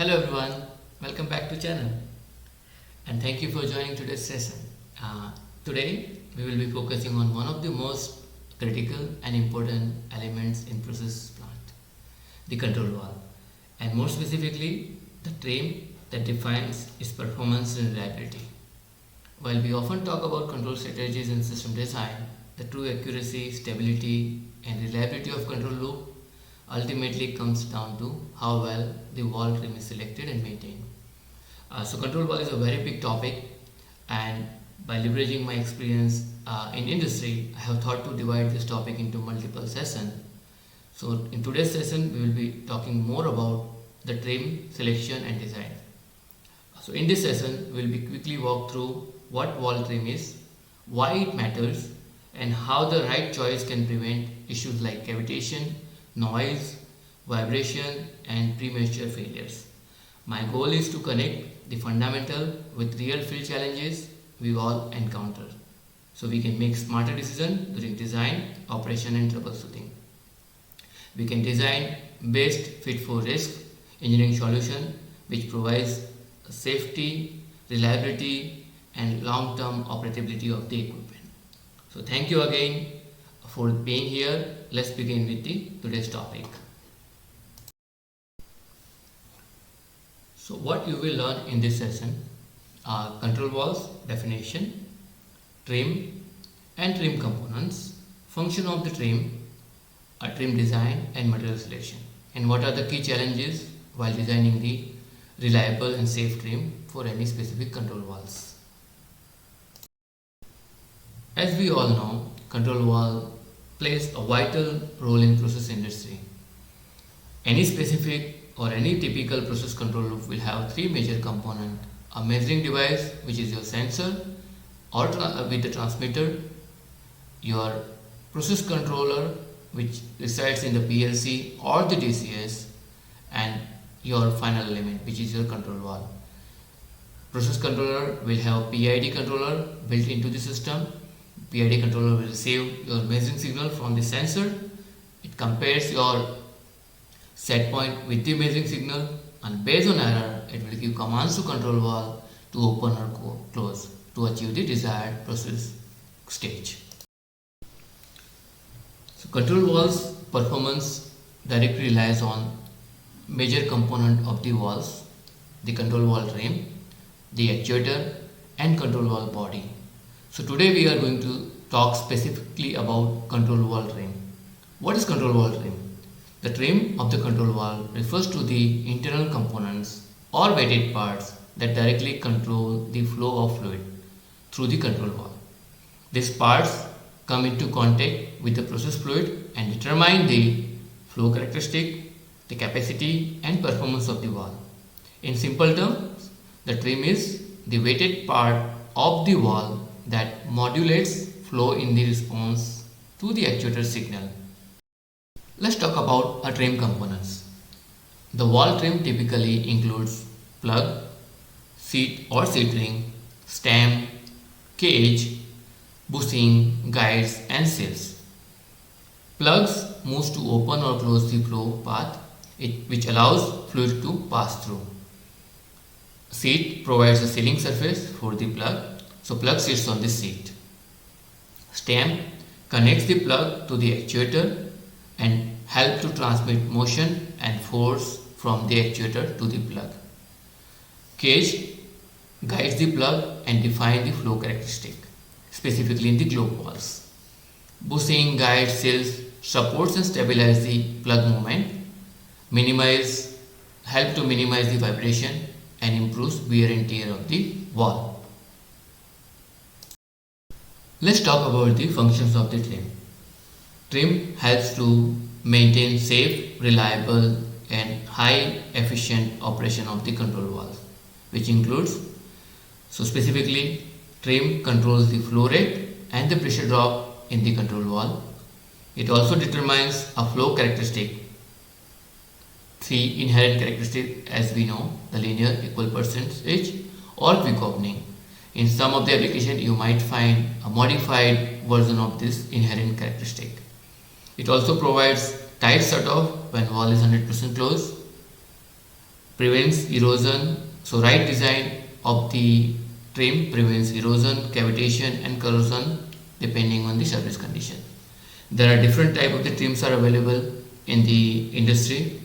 Hello everyone, welcome back to channel and thank you for joining today's session. Today we will be focusing on one of the most critical and important elements in process plant, the control valve, and more specifically the term that defines its performance and reliability. While we often talk about control strategies in system design, the true accuracy, stability and reliability of control loop ultimately comes down to how well the valve trim is selected and maintained. So control valve is a very big topic, and by leveraging my experience in industry, I have thought to divide this topic into multiple sessions. So in today's session, we will be talking more about the trim selection and design. So in this session, we will be quickly walk through what valve trim is, why it matters, and how the right choice can prevent issues like cavitation, noise, vibration and premature failures. My goal is to connect the fundamental with real field challenges we all encounter so we can make smarter decisions during design, operation and troubleshooting. We can design best fit for risk engineering solution which provides safety, reliability and long-term operability of the equipment. So thank you again for being here. Let's begin with today's topic. So what you will learn in this session are control valves definition, trim and trim components, function of the trim, trim design and material selection, and what are the key challenges while designing the reliable and safe trim for any specific control valves. As we all know, control valve plays a vital role in process industry. Any specific or any typical process control loop will have three major components: a measuring device, which is your sensor, or with the transmitter, your process controller, which resides in the PLC or the DCS, and your final element, which is your control valve. Process controller will have PID controller built into the system. PID controller will receive your measuring signal from the sensor. It compares your set point with the measuring signal, and based on error, it will give commands to control valve to open or close to achieve the desired process stage. So control valve's performance directly relies on major component of the valves: the control valve trim, the actuator and control valve body. So today we are going to talk specifically about control valve trim. What is control valve trim? The trim of the control valve refers to the internal components or weighted parts that directly control the flow of fluid through the control valve. These parts come into contact with the process fluid and determine the flow characteristic, the capacity and performance of the valve. In simple terms, the trim is the weighted part of the valve that modulates flow in the response to the actuator signal. Let's talk about our trim components. The valve trim typically includes plug, seat or seat ring, stem, cage, bushing, guides and seals. Plugs moves to open or close the flow path, which allows fluid to pass through. Seat provides a sealing surface for the plug, so plug sits on the seat. Stem connects the plug to the actuator and help to transmit motion and force from the actuator to the plug. Cage guides the plug and defines the flow characteristic, specifically in the globe valves. Bushing, guides, seals supports and stabilize the plug movement, help to minimize the vibration and improves wear and tear of the valve. Let's talk about the functions of the trim. Trim helps to maintain safe, reliable and high efficient operation of the control valve, which includes, so specifically, trim controls the flow rate and the pressure drop in the control valve. It also determines a flow characteristic. Three inherent characteristics, as we know, the linear, equal percentage or quick opening. In some of the application you might find a modified version of this inherent characteristic. It also provides tight shut-off when valve is 100% closed, prevents erosion. So right design of the trim prevents erosion, cavitation and corrosion depending on the surface condition. There are different type of the trims are available in the industry,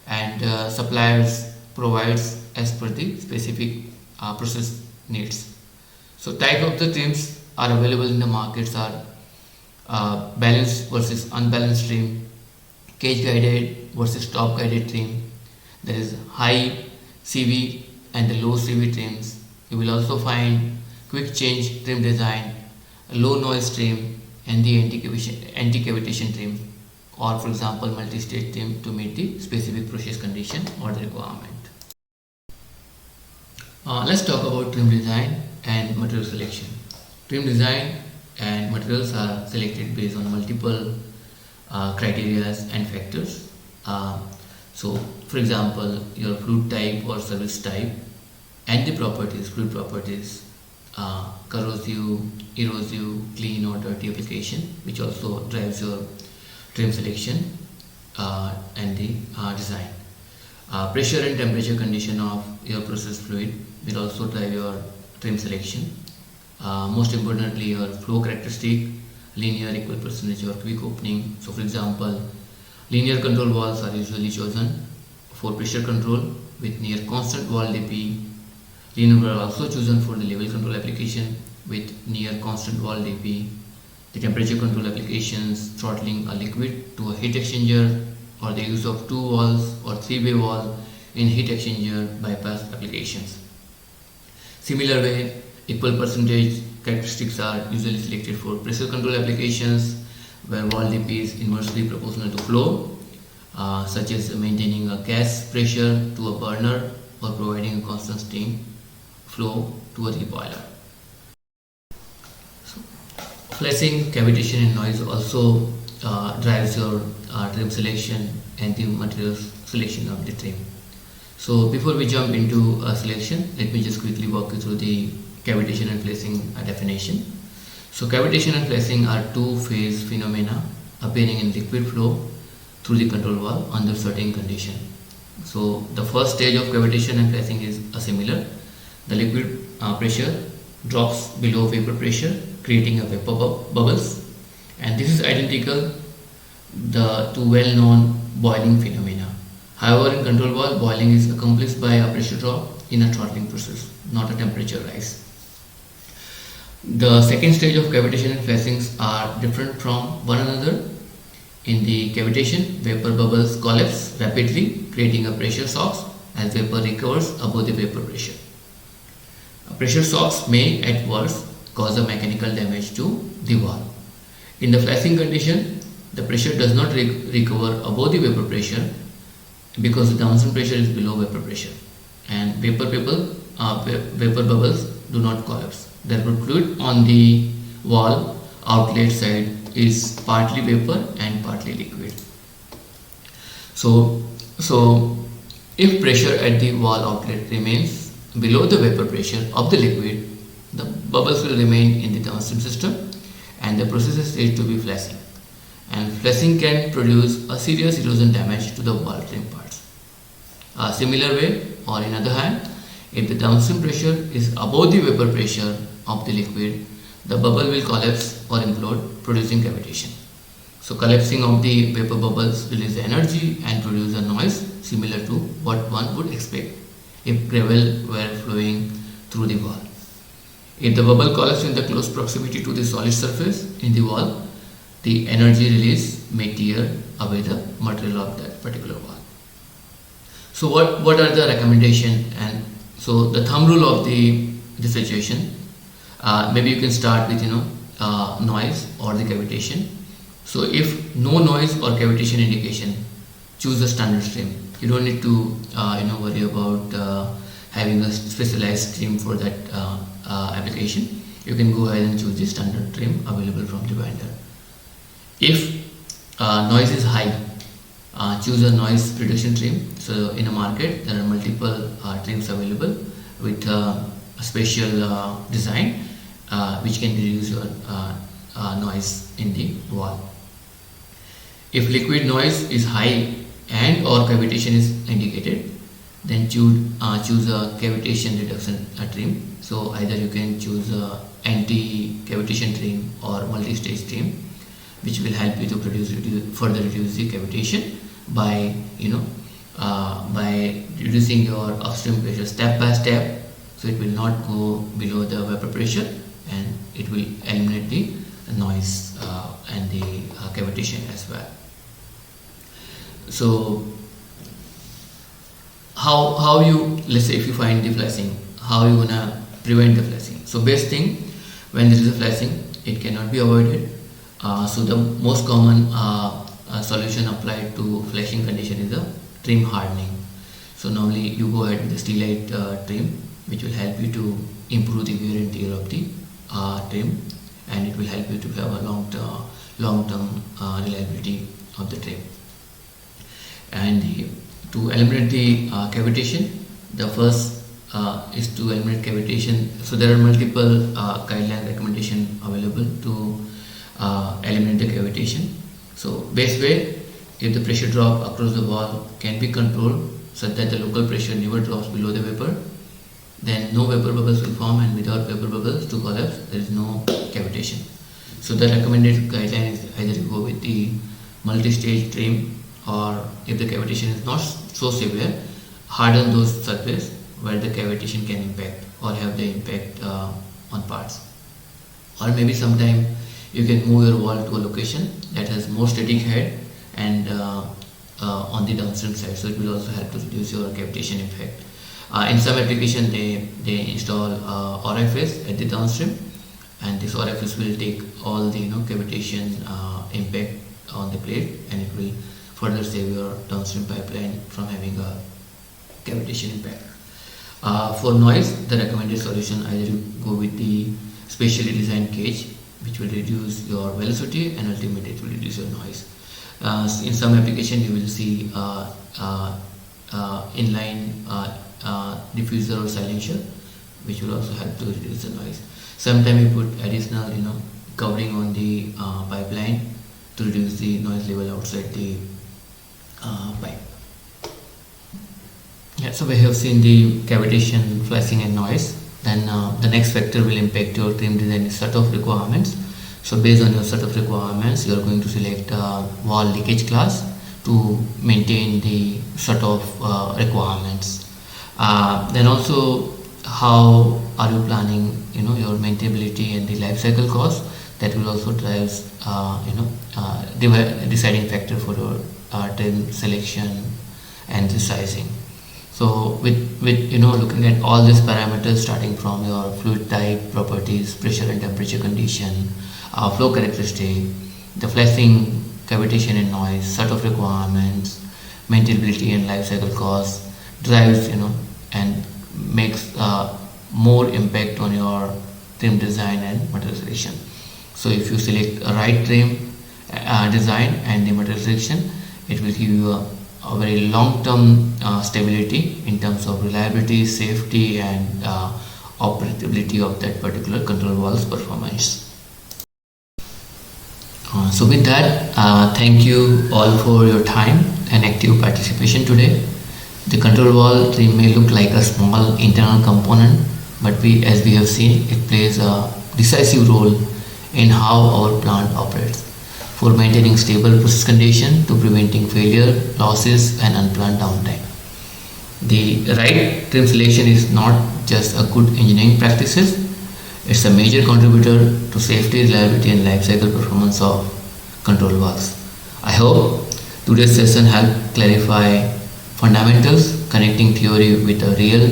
and suppliers provides as per the specific process needs. So type of the trims are available in the markets are balanced versus unbalanced trim, cage guided versus top guided trim. There is high CV and the low CV trims. You will also find quick change trim design, low noise trim, and the anti-cavitation trim, or for example multi-stage trim to meet the specific process condition or the requirement. Let's talk about trim design and material selection. Trim design and materials are selected based on multiple criteria and factors. So for example, your fluid type or service type and the properties, fluid properties, corrosive, erosive, clean or dirty application, which also drives your trim selection and the design. Pressure and temperature condition of your process fluid will also drive your trim selection. Most importantly, your flow characteristic, linear, equal percentage or quick opening. So for example, linear control valves are usually chosen for pressure control with near constant wall dp. Linear are also chosen for the level control application with near constant wall dp. The temperature control applications, throttling a liquid to a heat exchanger, or the use of two valves or three-way valve in heat exchanger bypass applications. Similar way, equal percentage characteristics are usually selected for pressure control applications where wall dp is inversely proportional to flow, such as maintaining a gas pressure to a burner or providing a constant steam flow to a boiler. So, flashing, cavitation and noise also drives your trim selection and the materials selection of the trim. So before we jump into selection, let me just quickly walk you through the cavitation and flashing definition. So cavitation and flashing are two-phase phenomena appearing in liquid flow through the control valve under certain condition. So the first stage of cavitation and flashing is similar. The liquid pressure drops below vapor pressure, creating a vapor bubbles, and this is identical to well-known boiling phenomena. However, in control valve, boiling is accomplished by a pressure drop in a throttling process, not a temperature rise. The second stage of cavitation and flashings are different from one another. In the cavitation, vapor bubbles collapse rapidly, creating a pressure shocks as vapor recovers above the vapor pressure. Pressure shocks may at worst cause a mechanical damage to the valve. In the flashing condition, the pressure does not recover above the vapor pressure because the downstream pressure is below vapor pressure, and vapor bubbles do not collapse. Therefore, fluid on the valve outlet side is partly vapor and partly liquid. So if pressure at the valve outlet remains below the vapor pressure of the liquid, the bubbles will remain in the downstream system and the process is said to be flashing. And flashing can produce a serious erosion damage to the valve trim parts. A similar way, or in other hand, if the downstream pressure is above the vapor pressure of the liquid, the bubble will collapse or implode, producing cavitation. So collapsing of the vapor bubbles release energy and produce a noise similar to what one would expect if gravel were flowing through the valve. If the bubble collapses in the close proximity to the solid surface in the valve, the energy release may tear away the material of that particular valve. So what are the recommendations? And so the thumb rule of the situation, maybe you can start with noise or the cavitation. So if no noise or cavitation indication, choose a standard stream. You don't need to worry about having a specialized stream for that application. You can go ahead and choose the standard trim available from the vendor. If noise is high, choose a noise reduction trim. So in a market there are multiple trims available with a special design which can reduce your noise in the valve. If liquid noise is high and or cavitation is indicated, then choose a cavitation reduction trim. So either you can choose a anti-cavitation trim or multi-stage trim, which will help you to further reduce the cavitation by by reducing your upstream pressure step by step, so it will not go below the vapor pressure, and it will eliminate the noise and the cavitation as well. So how you, let's say if you find the flashing, how you gonna prevent the flashing? So best thing, when there is a flashing, it cannot be avoided. So the most common solution applied to flashing condition is a trim hardening. So normally you go ahead with the steelite trim, which will help you to improve the wear and tear of the trim, and it will help you to have a long-term reliability of the trim. And to eliminate the cavitation, the first is to eliminate cavitation. So there are multiple guideline recommendation available to eliminate the cavitation. So best way, if the pressure drop across the wall can be controlled such that the local pressure never drops below the vapor, then no vapor bubbles will form, and without vapor bubbles to collapse, there is no cavitation. So the recommended guideline is either you go with the multi-stage trim, or if the cavitation is not so severe, harden those surfaces where the cavitation can impact or have the impact on parts. Or maybe sometime you can move your wall to a location that has more static head and on the downstream side, so it will also help to reduce your cavitation effect. In some application they install orifice at the downstream, and this orifice will take all the cavitation impact on the plate, and it will further save your downstream pipeline from having a cavitation impact. For noise, the recommended solution, either you go with the specially designed cage, which will reduce your velocity and ultimately it will reduce your noise. In some application you will see inline diffuser or silencer, which will also help to reduce the noise. Sometimes you put additional covering on the pipeline to reduce the noise level outside the pipe. Yeah, so we have seen the cavitation, flashing and noise. Then the next factor will impact your trim design is set of requirements. So based on your set of requirements, you are going to select wall leakage class to maintain the set of requirements. Then also, how are you planning your maintainability and the life cycle cost? That will also drive deciding factor for your trim selection and the sizing. So with looking at all these parameters, starting from your fluid type, properties, pressure and temperature condition, flow characteristic, the flashing, cavitation and noise, set of requirements, maintainability and life cycle cost, drives and makes more impact on your trim design and material selection. So if you select a right trim design and the material selection, it will give you a very long-term stability in terms of reliability, safety and operability of that particular control valve's performance. So with that, thank you all for your time and active participation today. The control valve trim may look like a small internal component, but as we have seen, it plays a decisive role in how our plant operates, for maintaining stable process condition to preventing failure, losses and unplanned downtime. The right trim selection is not just a good engineering practices, it's a major contributor to safety, reliability and life cycle performance of control valves. I hope today's session helped clarify fundamentals, connecting theory with a real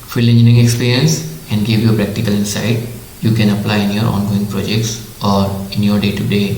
field engineering experience, and give you a practical insight you can apply in your ongoing projects or in your day-to-day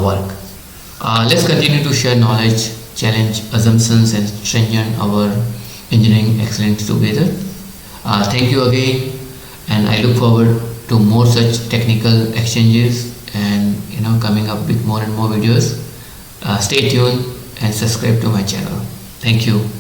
work. Let's continue to share knowledge, challenge assumptions and strengthen our engineering excellence together. Thank you again, and I look forward to more such technical exchanges and coming up with more and more videos. Stay tuned and subscribe to my channel. Thank you.